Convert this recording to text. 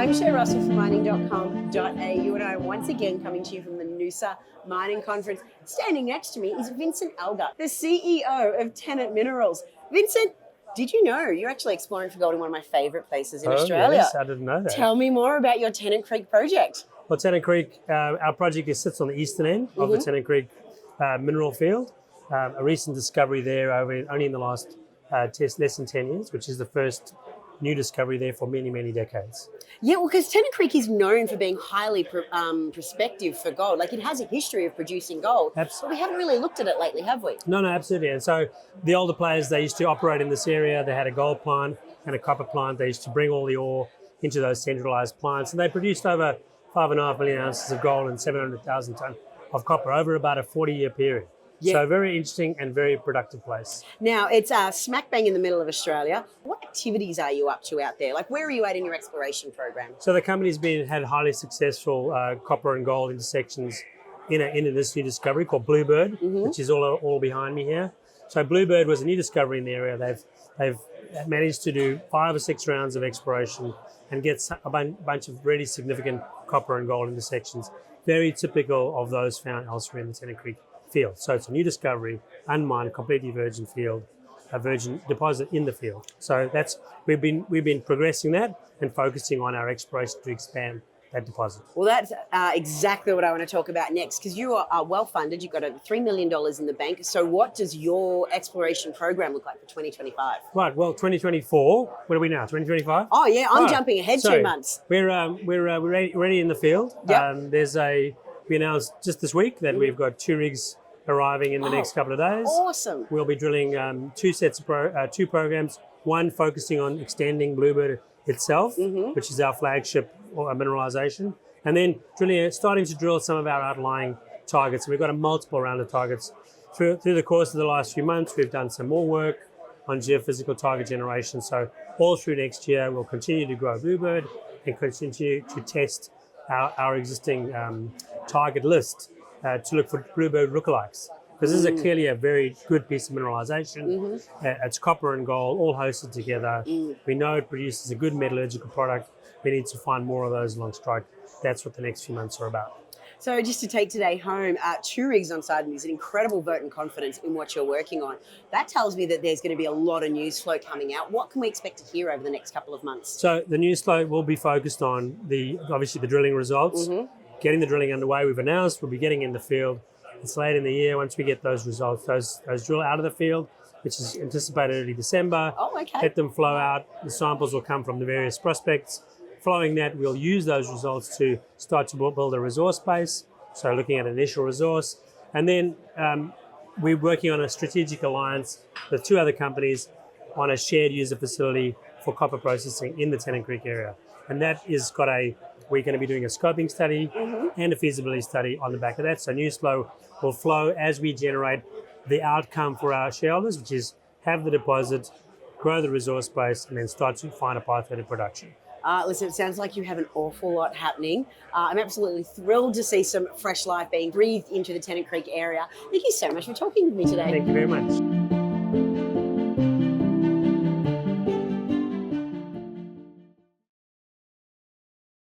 I'm Shae Russell from mining.com.au, and I'm once again coming to you from the Noosa Mining Conference. Standing next to me is Vincent Algar, the CEO of Tennant Minerals. Vincent, did you know you're actually exploring for gold in one of my favourite places in Australia? Yes, I didn't know that. Tell me more about your Tennant Creek project. Well, Tennant Creek, our project sits on the eastern end of the Tennant Creek mineral field. A recent discovery there only in the last less than 10 years, which is the first new discovery there for many, many decades. Yeah, well, because Tennant Creek is known for being highly prospective for gold. Like, it has a history of producing gold, but we haven't really looked at it lately, have we? No, absolutely. And so the older players, they used to operate in this area. They had a gold plant and a copper plant. They used to bring all the ore into those centralized plants, and they produced over 5.5 million ounces of gold and 700,000 tonnes of copper over about a 40-year period. Yeah. So very interesting and very productive place. Now, it's smack bang in the middle of Australia. What activities are you up to out there? Like, where are you at in your exploration program? So the company's had highly successful copper and gold intersections in this new discovery called Bluebird, which is all behind me here. So Bluebird was a new discovery in the area. They've managed to do 5 or 6 rounds of exploration and get a bunch of really significant copper and gold intersections, very typical of those found elsewhere in the Tennant Creek field. So it's a new discovery, unmined, completely virgin field, a virgin deposit in the field. So we've been progressing that and focusing on our exploration to expand that deposit. Well, that's exactly what I want to talk about next, because you are well funded. You've got over $3 million in the bank. So what does your exploration program look like for 2025? Right. Well, 2024. What are we now? 2025. Oh yeah, I'm jumping ahead 2 months. We're ready in the field. Yep. We announced just this week that we've got 2 rigs arriving in the next couple of days. Awesome. We'll be drilling 2 sets of 2 programs. One focusing on extending Bluebird itself, which is our flagship mineralization, and then starting to drill some of our outlying targets. We've got a multiple round of targets. Through the course of the last few months, we've done some more work on geophysical target generation. So all through next year, we'll continue to grow Bluebird and continue to test our existing target list to look for Bluebird lookalikes. Because this is clearly a very good piece of mineralization. It's copper and gold all hosted together. We know it produces a good metallurgical product. We need to find more of those along strike. That's what the next few months are about. So just to take today home, 2 rigs on site, and there's an incredible vote and confidence in what you're working on. That tells me that there's going to be a lot of news flow coming out. What can we expect to hear over the next couple of months? So the news flow will be focused on obviously the drilling results, getting the drilling underway. We've announced we'll be getting in the field. It's late in the year. Once we get those results, those drill out of the field, which is anticipated early December. Oh, okay. Let them flow out. The samples will come from the various prospects. Following that, we'll use those results to start to build a resource base. So looking at initial resource. And then we're working on a strategic alliance with 2 other companies on a shared user facility for copper processing in the Tennant Creek area. And that is we're going to be doing a scoping study and a feasibility study on the back of that. So news flow will flow as we generate the outcome for our shareholders, which is have the deposit, grow the resource base, and then start to find a pathway to production. Listen, it sounds like you have an awful lot happening. I'm absolutely thrilled to see some fresh life being breathed into the Tennant Creek area. Thank you so much for talking with me today. Thank you very much.